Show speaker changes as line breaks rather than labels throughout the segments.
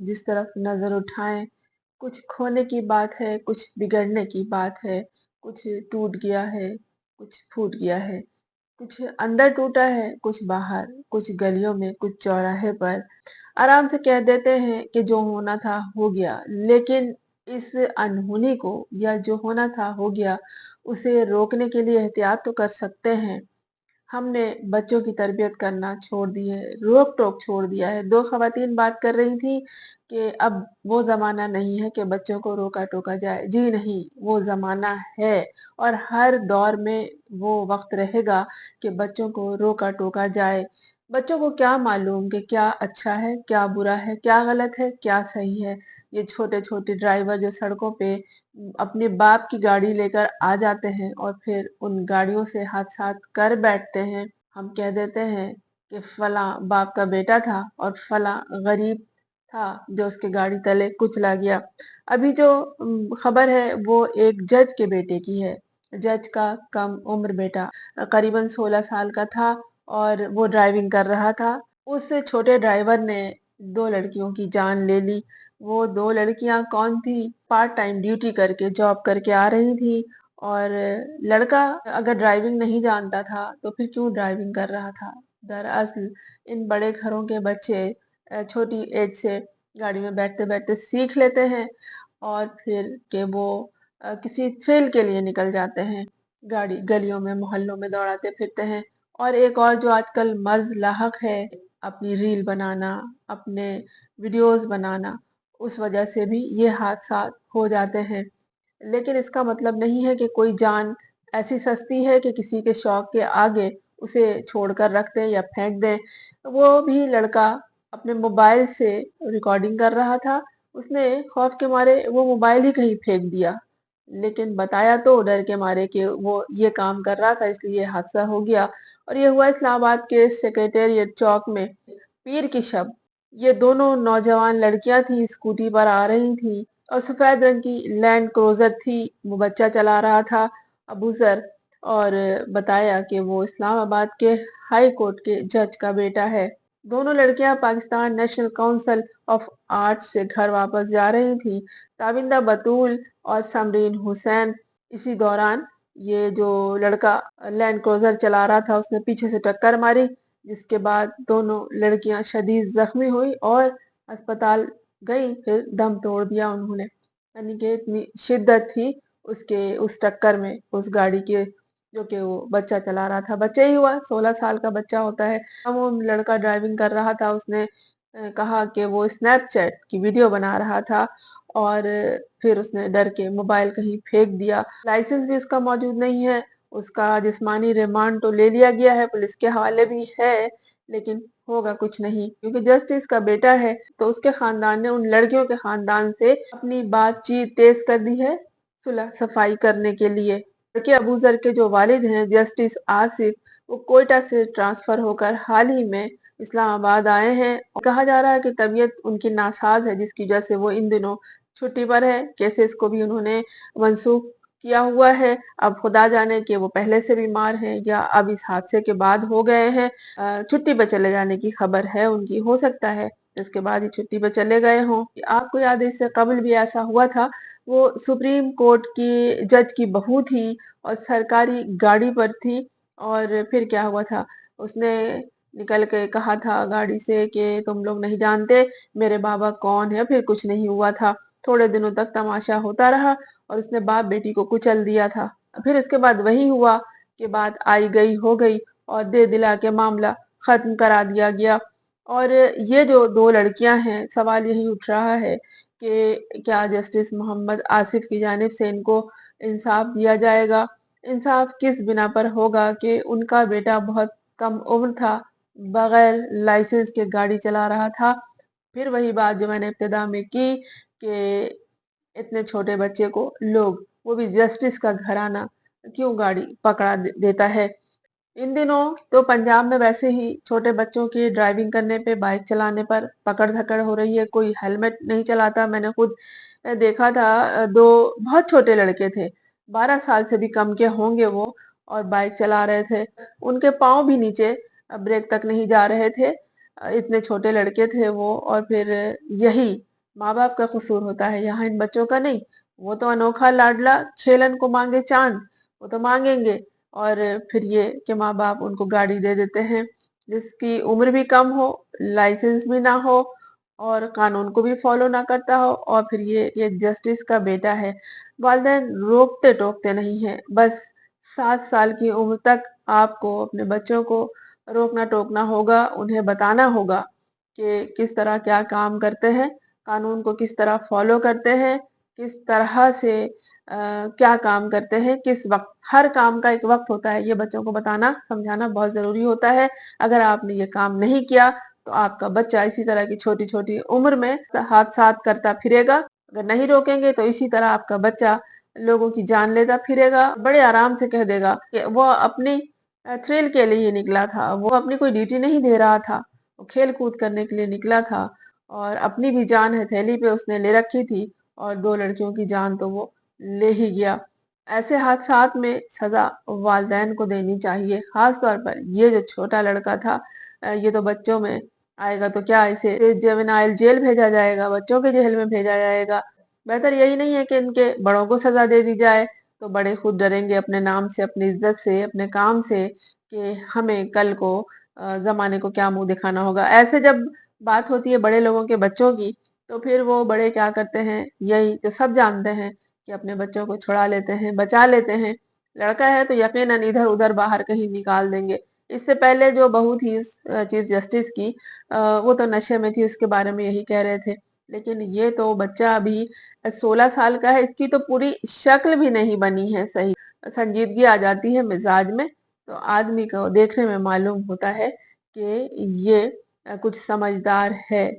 जिस तरफ नज़र उठाएं कुछ खोने की बात है, कुछ बिगड़ने की बात है, कुछ टूट गया है, कुछ फूट गया है, कुछ अंदर टूटा है, कुछ बाहर, कुछ गलियों में, कुछ चौराहे पर। आराम से कह देते हैं कि जो होना था हो गया, लेकिन इस अनहोनी को या जो होना था हो गया, उसे रोकने के लिए एहतियात तो कर सकते हैं। हमने बच्चों की तरबियत करना छोड़ दी है, रोक-टोक छोड़ दिया है। 2 ख़वातीन बात कर रही थी कि अब वो ज़माना नहीं है कि बच्चों को रोका-टोका जाए। जी नहीं, वो ज़माना है और हर दौर में वो वक़्त रहेगा कि बच्चों को रोका-टोका जाए। बच्चों को क्या मालूम कि क्या अच्छा है, क्या बुरा है, क्या गलत है, क्या सही है। ये छोटे-छोटे ड्राइवर जो सड़कों पे अपने बाप की गाड़ी लेकर आ जाते हैं और फिर उन गाड़ियों से हादसात कर बैठते हैं। हम कह देते हैं कि फलां बाप का बेटा था और फलां गरीब था जो उसके गाड़ी तले कुचला गया। अभी जो खबर है वो एक जज के बेटे की है। जज का कम उम्र बेटा करीबन 16 साल का था और वो ड्राइविंग कर रहा था। उस छोटे ड्राइवर ने 2 लड़कियों की जान ले ली। वो 2 लड़कियां कौन थी? पार्ट टाइम ड्यूटी करके जॉब करके आ रही थी और लड़का अगर ड्राइविंग नहीं जानता था तो फिर क्यों ड्राइविंग कर रहा था। दरअसल इन बड़े घरों के बच्चे छोटी एज से गाड़ी में बैठते बैठते सीख लेते हैं और फिर के वो किसी थ्रिल के लिए निकल जाते हैं, गाड़ी गलियों में मोहल्लों में दौड़ाते फिरते हैं। और एक और जो आजकल मर्ज लाहक है, अपनी रील बनाना, अपने वीडियोस बनाना, उस वजह से भी ये हादसा हो जाते हैं। लेकिन इसका मतलब नहीं है कि कोई जान ऐसी सस्ती है कि किसी के शौक के आगे उसे छोड़कर रख दें या फेंक दें। वो भी लड़का अपने मोबाइल से रिकॉर्डिंग कर रहा था। उसने खौफ के मारे वो मोबाइल ही कहीं फेंक दिया। लेकिन बताया तो डर के मारे कि वो ये काम कर रहा था इसलिए ये हादसा हो गया। और ये हुआ इस्लामाबाद के सेक्रेटेरिएट चौक में पीर की शब। ये दोनों नौजवान लड़कियां थी, स्कूटी पर आ रही थी और सफेद रंग की लैंड क्रूजर थी। वो बच्चा चला रहा था अबूजर और बताया कि वो इस्लामाबाद के हाई कोर्ट के जज का बेटा है। दोनों लड़कियां Pakistan national council of arts से घर वापस जा रही थी। ताबिंदा बतूल और समरीन हुसैन। इसी दौरान ये जो लड़का लैंड क्रूजर चला रहा था उसने पीछे से टक्कर मारी, जिसके बाद दोनों लड़कियां शदीद जख्मी हुई और अस्पताल गई, फिर दम तोड़ दिया उन्होंने। यानी कि इतनी शिद्दत थी उसके उस टक्कर में उस गाड़ी के, जो कि वो बच्चा चला रहा था। बच्चा ही हुआ, 16 साल का बच्चा होता है। वो लड़का ड्राइविंग कर रहा था। उसने कहा कि वो स्नैपचैट की वीडियो बना रहा था और फिर उसने डर के मोबाइल कहीं फेंक दिया। लाइसेंस भी उसका मौजूद नहीं है। उसका जिस्मानी रिमांड तो ले लिया गया है, पुलिस के हवाले भी है, लेकिन होगा कुछ नहीं क्योंकि जस्टिस का बेटा है। तो उसके खानदान ने उन लड़कियों के खानदान से अपनी बातचीत तेज कर दी है सुलह सफाई करने के लिए। के अबूजर के जो वालिद हैं जस्टिस आसिफ, वो कोयटा से ट्रांसफर होकर हाल ही में इस्लामाबाद आए हैं। कहा जा रहा है कि तबीयत उनकी नासाज है जिसकी वजह से वो इन दिनों छुट्टी पर है। केसेस को भी उन्होंने मंसूख किया हुआ है। अब खुदा जाने कि वो पहले से बीमार हैं या अब इस हादसे के बाद हो गए हैं। छुट्टी पर चले जाने की खबर है उनकी, हो सकता है इसके बाद ही छुट्टी पर चले गए हों। आपको याद है इससे कबल भी ऐसा हुआ था। वो सुप्रीम कोर्ट की जज की बहू थी और सरकारी गाड़ी पर थी और फिर क्या हुआ था, उसने निकल के कहा था गाड़ी से कि तुम लोग नहीं जानते मेरे बाबा कौन है। फिर कुछ नहीं हुआ था, थोड़े दिनों तक तमाशा होता रहा और उसने बाप बेटी को कुचल दिया था। फिर इसके बाद वही हुआ कि बात आई गई हो गई और दे दिला के मामला खत्म करा दिया गया। और ये जो 2 लड़कियां हैं, सवाल यही उठ रहा है कि क्या जस्टिस मोहम्मद आसिफ की जानिब से इनको इंसाफ दिया जाएगा? इंसाफ किस बिना पर होगा कि उनका बेटा बहुत कम उम्र था, बगैर लाइसेंस के गाड़ी चला रहा था। फिर वही बात जो मैंने इब्तिदा में की कि इतने छोटे बच्चे को लोग, वो भी जस्टिस का घराना, क्यों गाड़ी पकड़ा देता है। इन दिनों तो पंजाब में वैसे ही छोटे बच्चों की ड्राइविंग करने पे, बाइक चलाने पर पकड़ धकड़ हो रही है। कोई हेलमेट नहीं चलाता। मैंने खुद देखा था, 2 बहुत छोटे लड़के थे, 12 साल से भी कम के होंगे वो, और बाइक चला रहे थे। उनके पाँव भी नीचे ब्रेक तक नहीं जा रहे थे। इतने छोटे लड़के थे वो। और फिर यही माँ बाप का कसूर होता है, यहाँ इन बच्चों का नहीं। वो तो अनोखा लाडला, खेलन को मांगे चांद, वो तो मांगेंगे। और फिर ये कि माँ बाप उनको गाड़ी दे देते हैं जिसकी उम्र भी कम हो, लाइसेंस भी ना हो, और कानून को भी फॉलो ना करता हो। और फिर ये जस्टिस का बेटा है, वालिदैन रोकते टोकते नहीं है। बस 7 साल की उम्र तक आपको अपने बच्चों को रोकना टोकना होगा, उन्हें बताना होगा कि किस तरह क्या काम करते हैं, कानून को किस तरह फॉलो करते हैं, किस तरह से क्या काम करते हैं, किस वक्त। हर काम का एक वक्त होता है, ये बच्चों को बताना समझाना बहुत जरूरी होता है। अगर आपने ये काम नहीं किया तो आपका बच्चा इसी तरह की छोटी छोटी उम्र में हाथ साथ करता फिरेगा। अगर नहीं रोकेंगे तो इसी तरह आपका बच्चा लोगों की जान लेता फिरेगा। बड़े आराम से कह देगा कि वो अपनी थ्रिल के लिए निकला था, वो अपनी कोई ड्यूटी नहीं दे रहा था, वो खेल कूद करने के लिए निकला था, और अपनी भी जान हथेली पे उसने ले रखी थी, और 2 लड़कियों की जान तो वो ले ही गया। ऐसे हादसात में सजा वालिदैन को देनी चाहिए। खास तौर पर ये जो छोटा लड़का था, ये तो बच्चों में आएगा तो क्या, इसे जुवेनाइल जेल भेजा जाएगा, बच्चों के जेल में भेजा जाएगा। बेहतर यही नहीं है कि इनके बड़ों को सजा दे दी जाए, तो बड़े खुद डरेंगे अपने नाम से, अपनी इज्जत से, अपने काम से, कि हमें कल को जमाने को क्या मुंह दिखाना होगा। ऐसे जब बात होती है बड़े लोगों के बच्चों की, तो फिर वो बड़े क्या करते हैं, यही जो सब जानते हैं, कि अपने बच्चों को छुड़ा लेते हैं, बचा लेते हैं। लड़का है तो यकीनन इधर उधर बाहर कहीं निकाल देंगे। इससे पहले जो बहू थी चीफ जस्टिस की, वो तो नशे में थी, उसके बारे में यही कह रहे थे। लेकिन ये तो बच्चा अभी 16 साल का है, इसकी तो पूरी शक्ल भी नहीं बनी है सही, संजीदगी आ जाती है मिजाज में, तो आदमी को देखने में मालूम होता है कि ये कुछ समझदार है।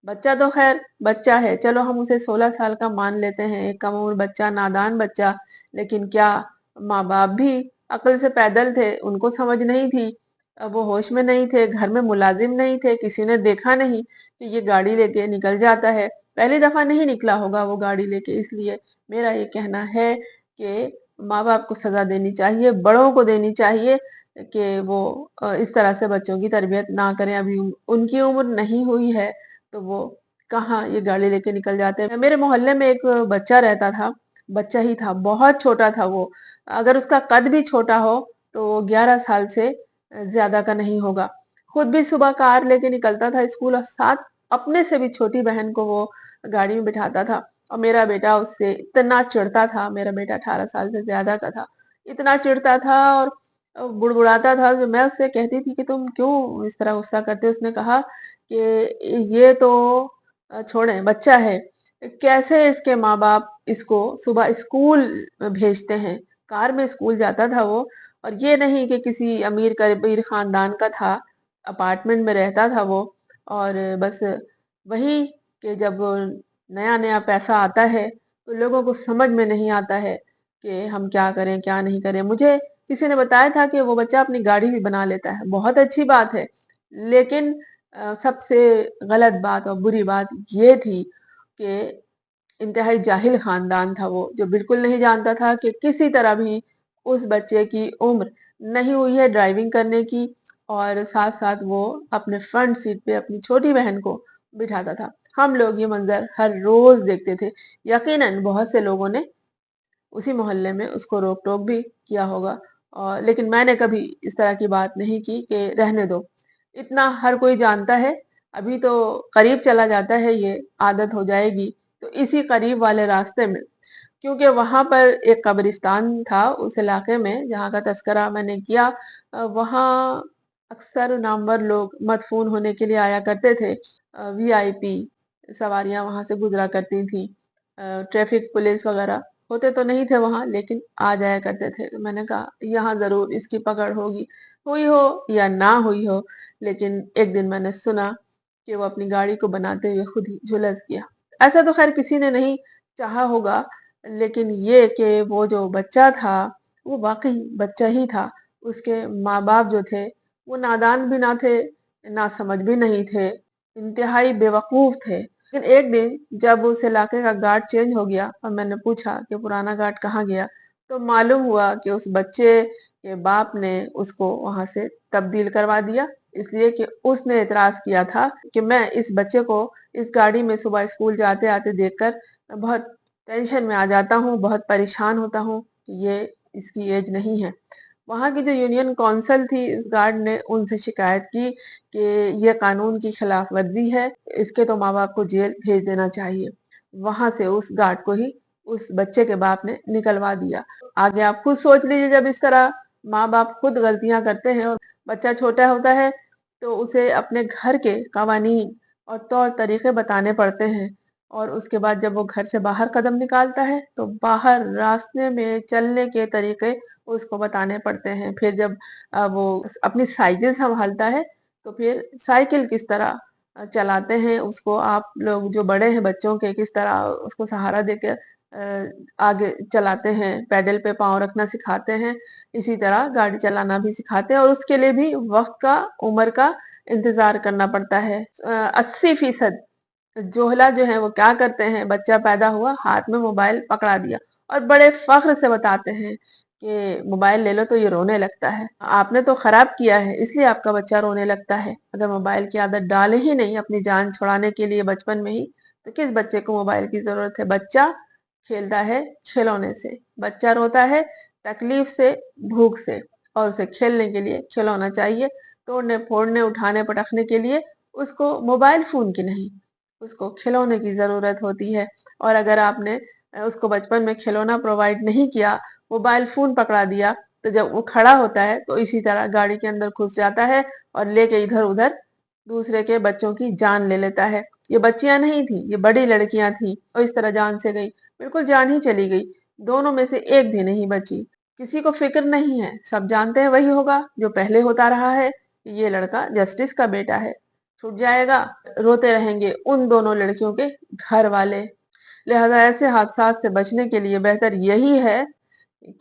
बच्चा तो खैर बच्चा है, चलो हम उसे 16 साल का मान लेते हैं, एक कम उम्र बच्चा, नादान बच्चा। लेकिन क्या माँ बाप भी अक्ल से पैदल थे, उनको समझ नहीं थी? वो होश में नहीं थे, घर में मुलाजिम नहीं थे, किसी ने देखा नहीं कि ये गाड़ी लेके निकल जाता है? पहली दफा नहीं निकला होगा वो गाड़ी लेके। इसलिए मेरा ये कहना है कि माँ बाप को सजा देनी चाहिए, बड़ों को देनी चाहिए, कि वो इस तरह से बच्चों की तरबियत ना करें। अभी उनकी उम्र नहीं हुई है तो वो कहाँ ये गाड़ी लेके निकल जाते हैं। मेरे मोहल्ले में एक बच्चा रहता था, बच्चा ही था, बहुत छोटा था वो। अगर उसका कद भी छोटा हो तो वो 11 साल से ज्यादा का नहीं होगा। खुद भी सुबह कार लेके निकलता था स्कूल, और साथ अपने से भी छोटी बहन को वो गाड़ी में बिठाता था। और मेरा बेटा उससे इतना चिढ़ता था, मेरा बेटा 18 साल से ज्यादा का था, इतना चिढ़ता था और बुड़बुड़ाता था। जो मैं उससे कहती थी कि तुम क्यों इस तरह गुस्सा करते हो, उसने कहा कि ये तो छोड़ें, बच्चा है, कैसे इसके माँ बाप इसको सुबह स्कूल भेजते हैं। कार में स्कूल जाता था वो, और ये नहीं कि किसी अमीर कबीर खानदान का था, अपार्टमेंट में रहता था वो। और बस वही कि जब नया नया पैसा आता है तो लोगों को समझ में नहीं आता है कि हम क्या करें क्या नहीं करें। मुझे किसी ने बताया था कि वो बच्चा अपनी गाड़ी भी बना लेता है, बहुत अच्छी बात है। लेकिन सबसे गलत बात और बुरी बात ये थी कि इंतहाई जाहिल खानदान था वो, जो बिल्कुल नहीं जानता था कि किसी तरह भी उस बच्चे की उम्र नहीं हुई है ड्राइविंग करने की। और साथ साथ वो अपने फ्रंट सीट पे अपनी छोटी बहन को बिठाता था। हम लोग ये मंजर हर रोज देखते थे। यकीनन बहुत से लोगों ने उसी मोहल्ले में उसको रोक टोक भी किया होगा, और लेकिन मैंने कभी इस तरह की बात नहीं की कि रहने दो, इतना हर कोई जानता है। अभी तो करीब चला जाता है, ये आदत हो जाएगी। तो इसी करीब वाले रास्ते में, क्योंकि वहां पर एक कब्रिस्तान था उस इलाके में जहाँ का तस्करा मैंने किया, वहाँ अक्सर नामवर लोग मदफून होने के लिए आया करते थे। वीआईपी सवारियां वहां से गुजरा करती थी। ट्रैफिक पुलिस वगैरह होते तो नहीं थे वहां, लेकिन आ जाया करते थे। तो मैंने कहा यहाँ जरूर इसकी पकड़ होगी, हुई हो या ना हुई हो। लेकिन एक दिन मैंने सुना कि वो अपनी गाड़ी को बनाते हुए खुद ही झुलस गया। ऐसा तो खैर किसी ने नहीं चाहा होगा, लेकिन ये कि वो जो बच्चा था वो वाकई बच्चा ही था। उसके माँ बाप जो थे वो नादान भी ना थे, ना समझ भी नहीं थे, इंतहाई बेवकूफ थे। लेकिन एक दिन जब उस इलाके का गार्ड चेंज हो गया और मैंने पूछा कि पुराना गार्ड कहाँ गया, तो मालूम हुआ कि उस बच्चे के बाप ने उसको वहां से तब्दील करवा दिया, इसलिए कि उसने इतराज किया था कि मैं इस बच्चे को इस गाड़ी में सुबह स्कूल जाते आते देखकर मैं बहुत टेंशन में आ जाता हूँ, बहुत परेशान होता हूँ कि ये इसकी एज नहीं है। वहाँ की जो यूनियन कौंसिल थी, इस गार्ड ने उनसे शिकायत की कि ये कानून की खिलाफ वर्जी है, इसके तो माँ बाप को जेल भेज देना चाहिए। वहां से उस गार्ड को ही उस बच्चे के बाप ने निकलवा दिया। आगे आप खुद सोच लीजिए, जब इस तरह माँ बाप खुद गलतियां करते हैं और बच्चा छोटा होता है तो उसे अपने घर के कावानीन और तौर तरीके बताने पड़ते हैं, और उसके बाद जब वो घर से बाहर कदम निकालता है तो बाहर रास्ते में चलने के तरीके उसको बताने पड़ते हैं। फिर जब वो अपनी साइकिल संभालता है तो फिर साइकिल किस तरह चलाते हैं, उसको आप लोग जो बड़े हैं बच्चों के किस तरह उसको सहारा देकर आगे चलाते हैं, पैडल पे पाँव रखना सिखाते हैं, इसी तरह गाड़ी चलाना भी सिखाते हैं। और उसके लिए भी वक्त का, उम्र का इंतजार करना पड़ता है। 80% जोहला जो है वो क्या करते हैं, बच्चा पैदा हुआ हाथ में मोबाइल पकड़ा दिया और बड़े फख्र से बताते हैं कि मोबाइल ले लो तो ये रोने लगता है। आपने तो खराब किया है इसलिए आपका बच्चा रोने लगता है। अगर मोबाइल की आदत डाले ही नहीं अपनी जान छुड़ाने के लिए बचपन में ही, तो किस बच्चे को मोबाइल की जरूरत है। बच्चा खेलता है खिलौने से, बच्चा रोता है तकलीफ से, भूख से, और उसे खेलने के लिए खिलौना चाहिए। तोड़ने फोड़ने उठाने पटकने के लिए उसको मोबाइल फोन की नहीं, उसको खिलौने की जरूरत होती है। और अगर आपने उसको बचपन में खिलौना प्रोवाइड नहीं किया, मोबाइल फोन पकड़ा दिया, तो जब वो खड़ा होता है तो इसी तरह गाड़ी के अंदर घुस जाता है और लेके इधर उधर दूसरे के बच्चों की जान ले लेता है। ये बच्चियां नहीं थी, ये बड़ी लड़कियां थी और इस तरह जान से गई, बिल्कुल जान ही चली गई। दोनों में से एक भी नहीं बची। किसी को फिक्र नहीं है, सब जानते हैं वही होगा जो पहले होता रहा है कि ये लड़का जस्टिस का बेटा है, छूट जाएगा। रोते रहेंगे उन दोनों लड़कियों के घर वाले। लिहाजा ऐसे हादसा से बचने के लिए बेहतर यही है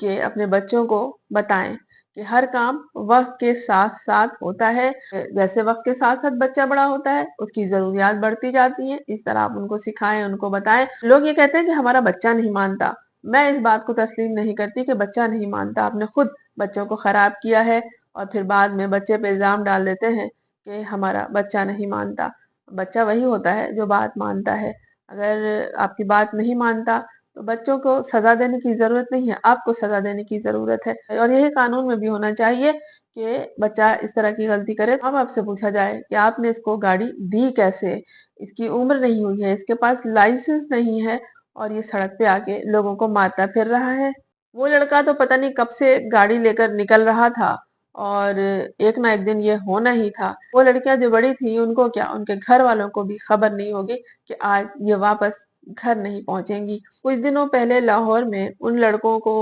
कि अपने बच्चों को बताएं कि हर काम वक्त के साथ साथ होता है। जैसे वक्त के साथ साथ बच्चा बड़ा होता है, उसकी जरूरियात बढ़ती जाती है, इस तरह आप उनको सिखाएं, उनको बताएं। लोग ये कहते हैं कि हमारा बच्चा नहीं मानता, मैं इस बात को तस्लीम नहीं करती कि बच्चा नहीं मानता। आपने खुद बच्चों को खराब किया है और फिर बाद में बच्चे पे इल्जाम डाल देते हैं कि हमारा बच्चा नहीं मानता। बच्चा वही होता है जो बात मानता है। अगर आपकी बात नहीं मानता तो बच्चों को सजा देने की जरूरत नहीं है, आपको सजा देने की जरूरत है। और यही कानून में भी होना चाहिए कि बच्चा इस तरह की गलती करे अब आपसे पूछा जाए कि आपने इसको गाड़ी दी कैसे, इसकी उम्र नहीं हुई है, इसके पास लाइसेंस नहीं है और ये सड़क पे आके लोगों को मारता फिर रहा है। वो लड़का तो पता नहीं कब से गाड़ी लेकर निकल रहा था और एक ना एक दिन ये होना ही था। वो लड़कियां जो बड़ी थी उनको क्या, उनके घर वालों को भी खबर नहीं होगी कि आज ये वापस घर नहीं पहुंचेंगी। कुछ दिनों पहले लाहौर में उन लड़कों को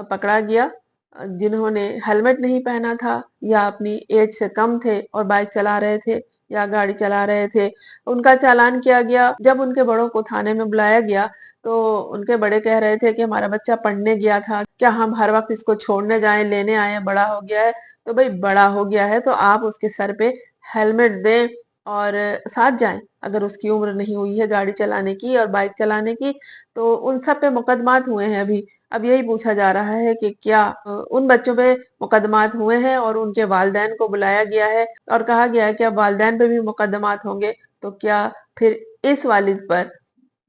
पकड़ा गया जिन्होंने हेलमेट नहीं पहना था या अपनी एज से कम थे और बाइक चला रहे थे या गाड़ी चला रहे थे। उनका चालान किया गया। जब उनके बड़ों को थाने में बुलाया गया तो उनके बड़े कह रहे थे कि हमारा बच्चा पढ़ने गया था, क्या हम हर वक्त इसको छोड़ने जाएं, लेने आए, बड़ा हो गया है। तो भाई बड़ा हो गया है तो आप उसके सर पे हेलमेट दें और साथ जाएं। अगर उसकी उम्र नहीं हुई है गाड़ी चलाने की और बाइक चलाने की, तो उन सब पे मुकदमात हुए हैं अभी। अब यही पूछा जा रहा है कि क्या उन बच्चों पे मुकदमात हुए हैं और उनके वालिदैन को बुलाया गया है और कहा गया है कि अब वालिदैन पे भी मुकदमात होंगे, तो क्या फिर इस वालिद पर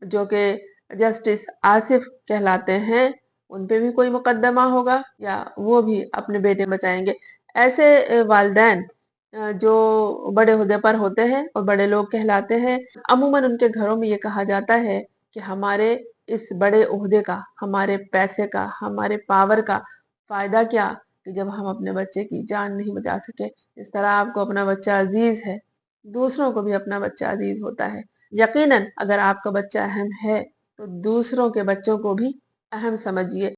जो कि जस्टिस आसिफ कहलाते हैं उन पे भी कोई मुकदमा होगा या वो भी अपने बेटे बचाएंगे। ऐसे वालिदैन जो बड़े ओहदे पर होते हैं और बड़े लोग कहलाते हैं, अमूमन उनके घरों में ये कहा जाता है कि हमारे इस बड़े ओहदे का, हमारे पैसे का, हमारे पावर का फायदा क्या कि जब हम अपने बच्चे की जान नहीं बचा सके। इस तरह आपको अपना बच्चा अजीज है, दूसरों को भी अपना बच्चा अजीज होता है। यकीनन अगर आपका बच्चा अहम है तो दूसरों के बच्चों को भी अहम समझिए।